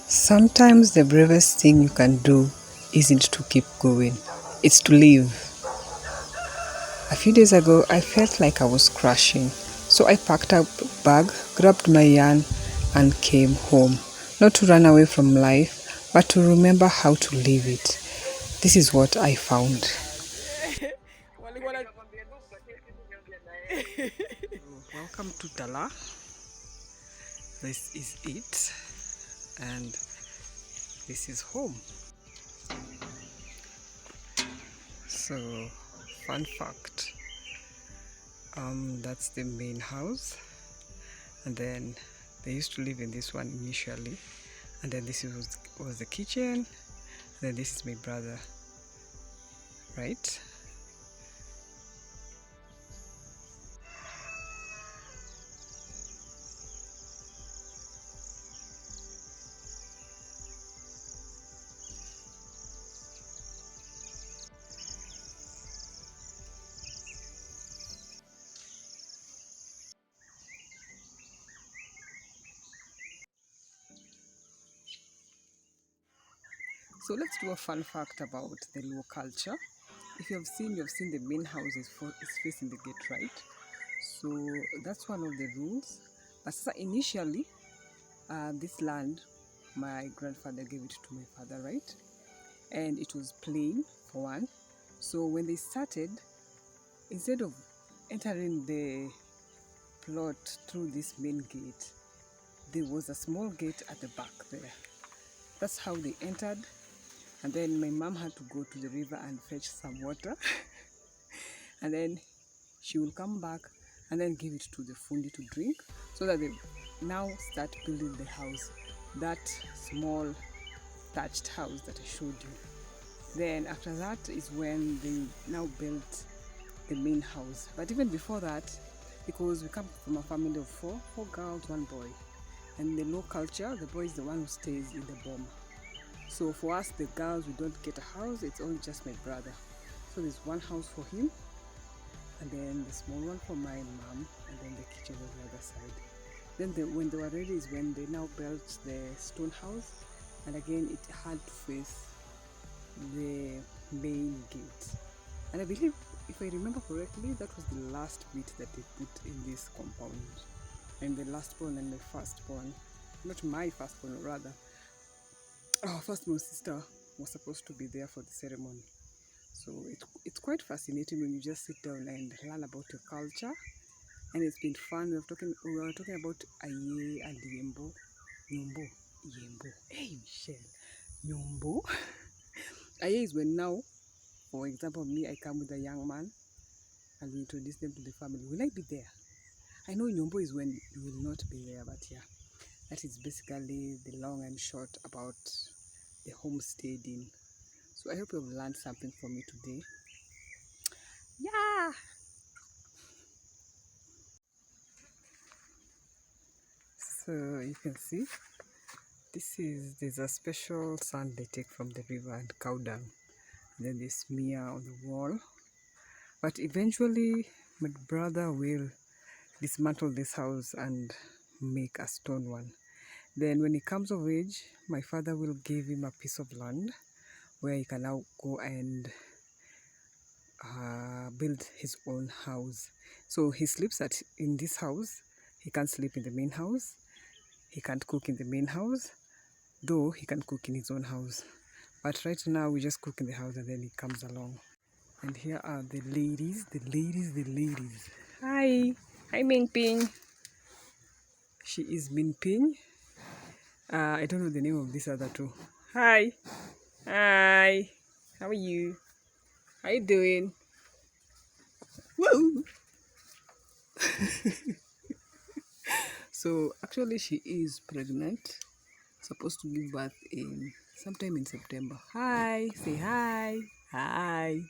Sometimes the bravest thing you can do isn't to keep going, it's to leave. A few days ago, I felt like I was crashing. So I packed up a bag, grabbed my yarn, and came home. Not to run away from life, but to remember how to live it. This is what I found. Welcome to Tala. This is it, and this is home. So, fun fact, that's the main house, and then they used to live in this one initially, and then this was the kitchen, and then this is my brother, right? So let's do a fun fact about the Luo culture. If you've seen the main house is facing the gate, right? So that's one of the rules. But initially, this land, my grandfather gave it to my father, right? And it was plain for one. So when they started, instead of entering the plot through this main gate, there was a small gate at the back there. That's how they entered. And then my mom had to go to the river and fetch some water. And then she will come back and then give it to the fundi to drink, so that they now start building the house, that small thatched house that I showed you. Then after that is when they now built the main house. But even before that, because we come from a family of four girls, one boy, and in the Luo culture, the boy is the one who stays in the boma. So for us, the girls, we don't get a house, it's only just my brother. So there's one house for him, and then the small one for my mom, and then the kitchen on the other side. Then when they were ready is when they now built the stone house, and again it had to face the main gate. And I believe, if I remember correctly, that was the last bit that they put in this compound. And the last born and the firstborn, not my firstborn, rather, our firstborn sister was supposed to be there for the ceremony. So it's quite fascinating when you just sit down and learn about your culture, and it's been fun. We were talking about Aye and Yembo. Hey Michelle, Nyombo. Aye is when now, for example, me, I come with a young man and we introduce them to the family. Will I be there? I know Nyombo is when you will not be there, but yeah, that is basically the long and short about the homesteading. So I hope you've learned something from me today. Yeah. So you can see, there's a special sand they take from the river and cow dung. And then they smear on the wall. But eventually my brother will dismantle this house and make a stone one. Then when he comes of age, my father will give him a piece of land where he can now go and build his own house. So he sleeps in this house. He can't sleep in the main house. He can't cook in the main house, though he can cook in his own house. But right now we just cook in the house and then he comes along. And here are the ladies. Hi. Hi, Ming Ping. She is Min Ping. I don't know the name of this other two. Hi. Hi. How are you? How you doing? Woo! So actually she is pregnant. Supposed to give birth in sometime in September. Hi. Say hi. Hi.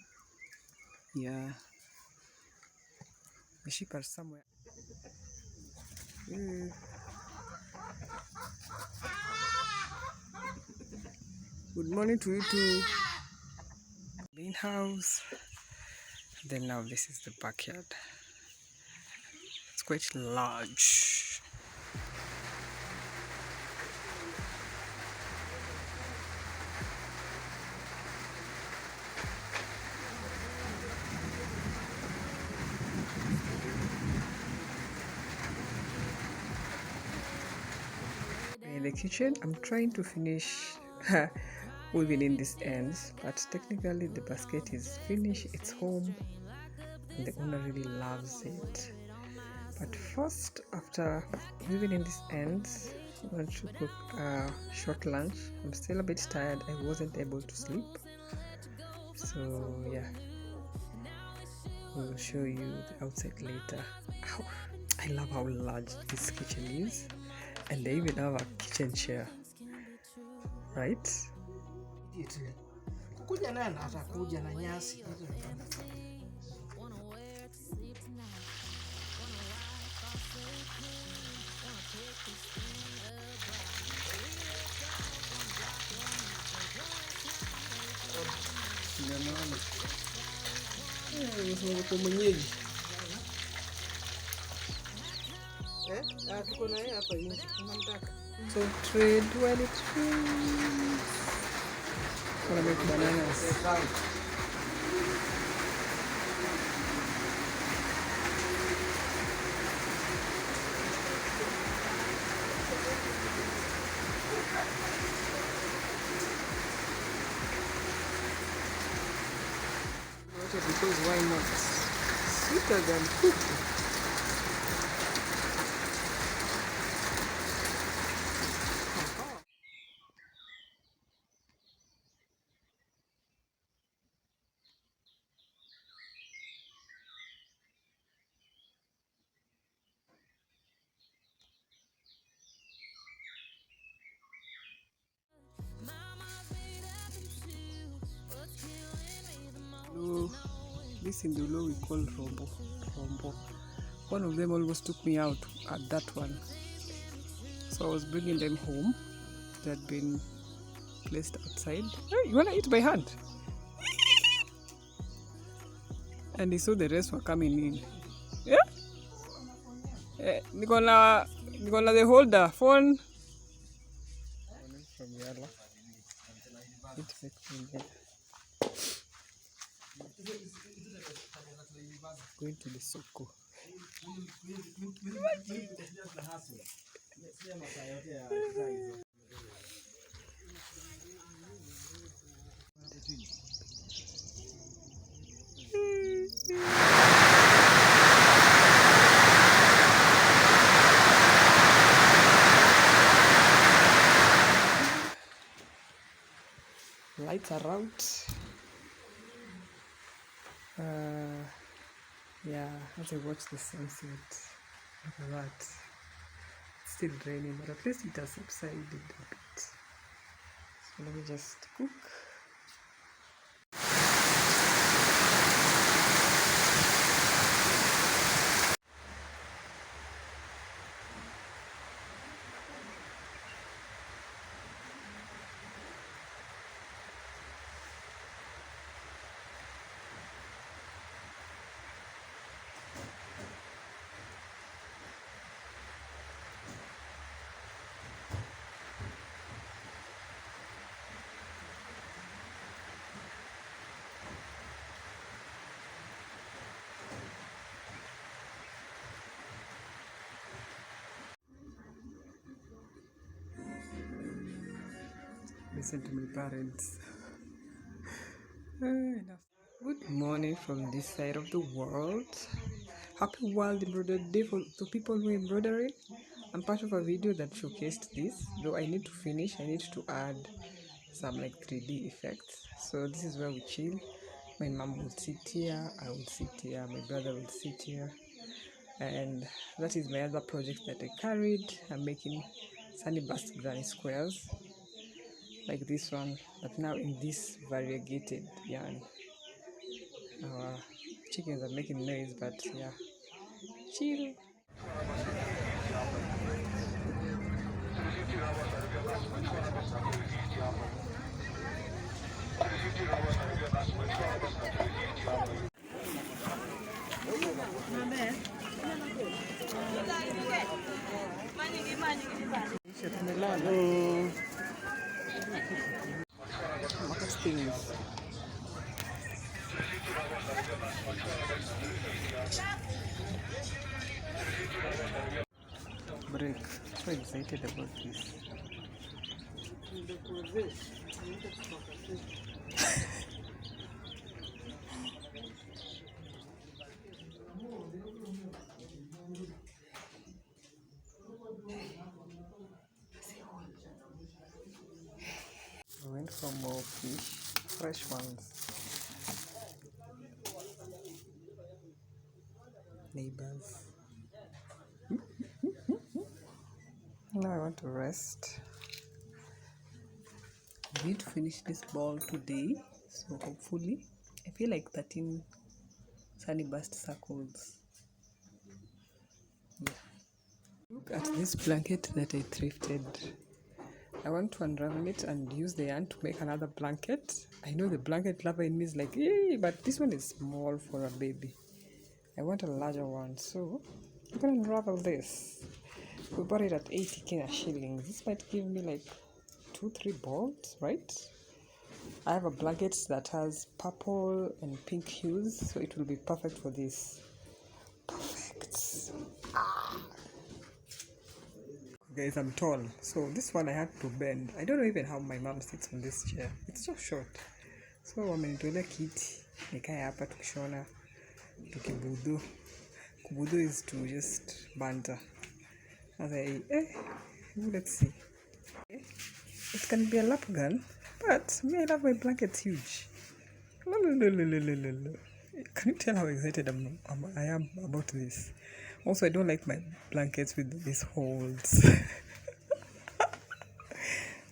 Yeah. The sheep are somewhere. Good morning to you too. Main house. Then now this is the backyard. It's quite large. In the kitchen, I'm trying to finish weaving in these ends, but technically the basket is finished, it's home, and the owner really loves it. But first, after weaving in these ends, I want to cook a short lunch. I'm still a bit tired, I wasn't able to sleep, so yeah, we'll show you the outside later. I love how large this kitchen is, and they even have a kitchen chair, right? So trade while it rains. Gonna make bananas. Because why not? Sweeter than cooking. No, this in the law we call rombo. One of them almost took me out at that one. So I was bringing them home. They had been placed outside. Hey, you wanna eat by hand? And he saw the rest were coming in. Yeah? Nicola the holder phone. From Yala. Going to the soko. Lights are out. Yeah, as I watch the sunset, look at that. It's still raining, but at least it has subsided a bit. So let me just cook. Listen to my parents. Good morning from this side of the world. Happy World Embroidery Day for the people who embroider. I'm part of a video that showcased this, though I need to finish. I need to add some like 3D effects. So this is where we chill. My mom will sit here, I will sit here, my brother will sit here, and that is my other project that I carried. I'm making sunny bust granny squares like this one, but now in this variegated yarn. Our chickens are making noise, but yeah, chill. things. Break. So excited about this. I went for more fish, fresh ones. Neighbors. Now I want to rest. I need to finish this ball today, so hopefully I feel like 13 sunny burst circles. Yeah. Look at this blanket that I thrifted. I want to unravel it and use the yarn to make another blanket. I know the blanket lover in me is like, yay, but this one is small for a baby. I want a larger one, so I'm gonna unravel this. We bought it at 80 Kenya shillings. This might give me like 2-3 balls, right? I have a blanket that has purple and pink hues, so it will be perfect for this. Perfect. Guys, I'm tall, so this one I had to bend. I don't know even how my mom sits on this chair. It's so short. So wamenitolea kiti nikae hapa tukishona tukibudhu. Kubudhu is to just banter. Let's see. It can be a lap gun, but me, I love my blankets huge. Can you tell how excited I am about this? Also, I don't like my blankets with these holes.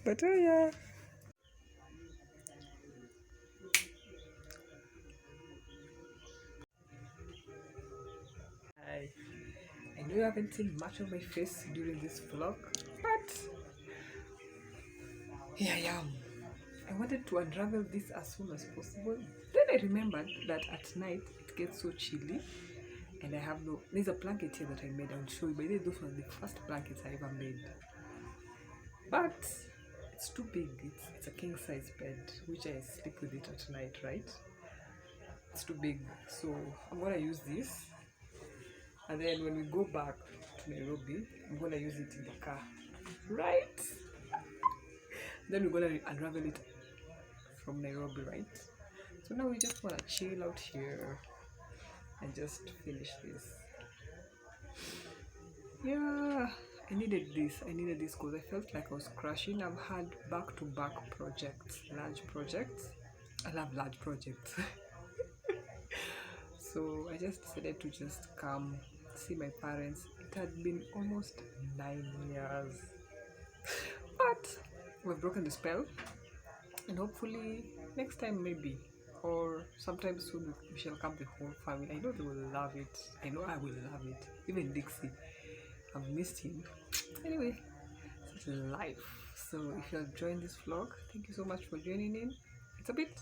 But oh yeah. I know you haven't seen much of my face during this vlog, but here I am. I wanted to unravel this as soon as possible. Then I remembered that at night it gets so chilly and I have there's a blanket here that I made. I'll show you. By the way, those were the first blankets I ever made. But it's too big. It's a king size bed, which I sleep with it at night, right? It's too big. So I'm gonna use this. And then when we go back to Nairobi, I'm gonna use it in the car. Right? Then we're gonna unravel it from Nairobi, right? So now we just wanna chill out here and just finish this. Yeah, I needed this because I felt like I was crashing. I've had back-to-back projects, large projects. I love large projects. So I just decided to just come see my parents. It had been almost 9 years, but we've broken the spell, and hopefully next time maybe, or sometime soon, we shall come the whole family. I know they will love it. I know I will love it. Even Dixie, I've missed him. Anyway, such a life. So if you have joined this vlog, thank you so much for joining in. It's a bit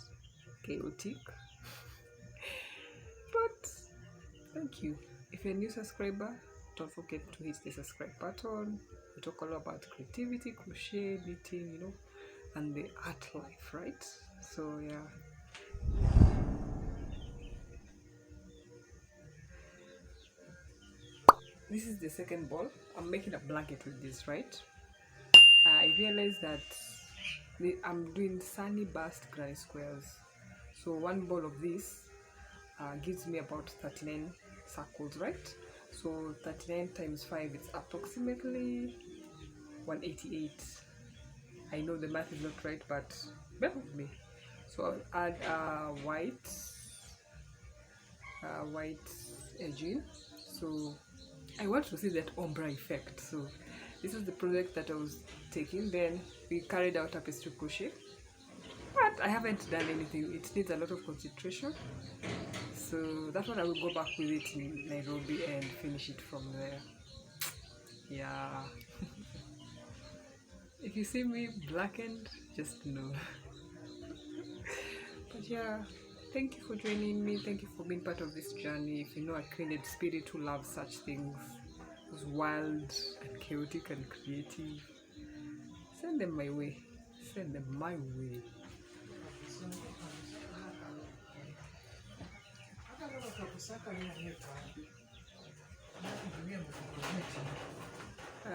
chaotic, but thank you. If you're a new subscriber, don't forget to hit the subscribe button. We talk all about creativity, crochet, knitting, you know, and the art life, right? So yeah. This is the second ball. I'm making a blanket with this, right? I realized that I'm doing sunny burst granny squares. So one ball of this gives me about 39 circles, right? So 39 times 5, it's approximately 188. I know the math is not right, but bear with me. So I'll add white edging. So I want to see that ombre effect. So this is the project that I was taking. Then we carried out a pastry crochet, but I haven't done anything. It needs a lot of concentration. So that one I will go back with it in Nairobi and finish it from there. Yeah. If you see me blackened, just know. But yeah, thank you for joining me. Thank you for being part of this journey. If you know a kindred spirit who loves such things, who's wild and chaotic and creative, send them my way. Send them my way.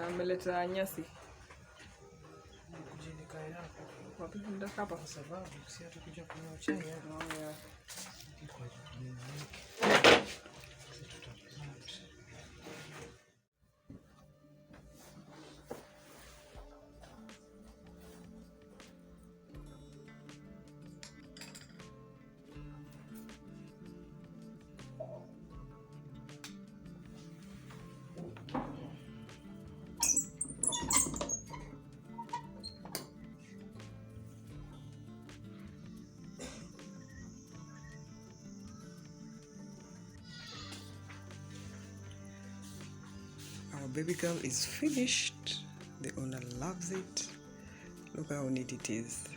Ameleta nyasi. Wapi ndaka hapa? Our baby girl is finished. The owner loves it. Look how neat it is.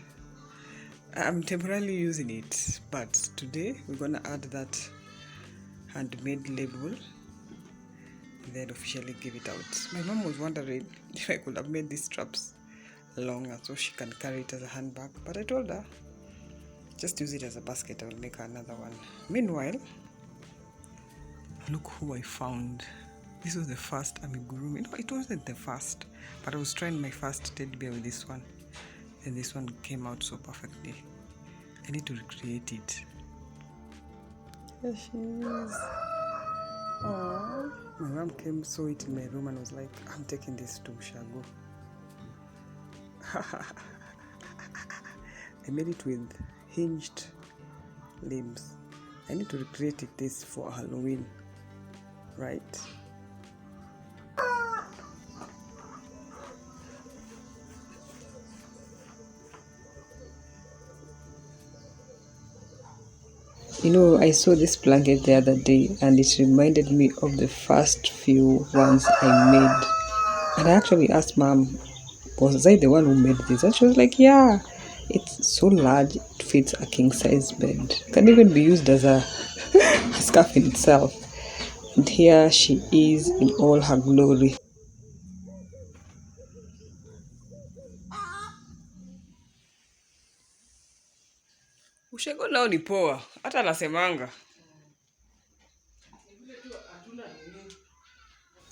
I'm temporarily using it, but today we're gonna add that handmade label, then officially give it out. My mom was wondering if I could have made these straps longer so she can carry it as a handbag, but I told her just use it as a basket. I will make her another one. Meanwhile, look who I found. This was the first amigurumi. No, it wasn't the first, but I was trying my first teddy bear with this one, and this one came out so perfectly. I need to recreate it. Here she is. Aww. My mom came, saw it in my room and was like, I'm taking this to Shago. I made it with hinged limbs. I need to recreate this for Halloween, right? You know, I saw this blanket the other day and it reminded me of the first few ones I made. And I actually asked Mom, was I the one who made this? And she was like, yeah, it's so large, it fits a king size bed. It can even be used as a scarf in itself. And here she is in all her glory. Ushago nao ni poa, hata nasemanga.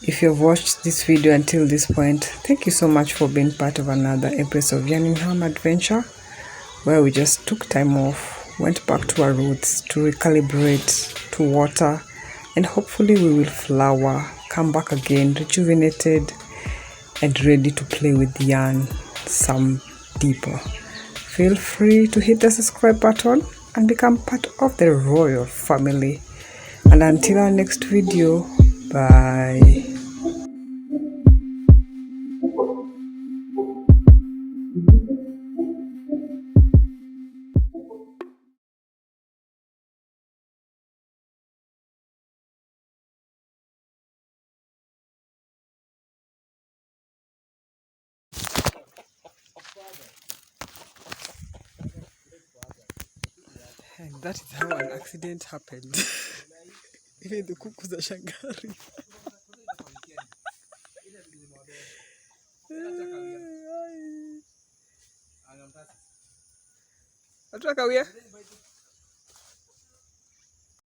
If you've watched this video until this point, thank you so much for being part of another episode of Yarning Home Adventure, where we just took time off, went back to our roots to recalibrate, to water, and hopefully we will flower, come back again, rejuvenated and ready to play with yarn some deeper. Feel free to hit the subscribe button and become part of the royal family. And until our next video, bye. And that is how an accident happened. Even the kuku za shangari. Ataka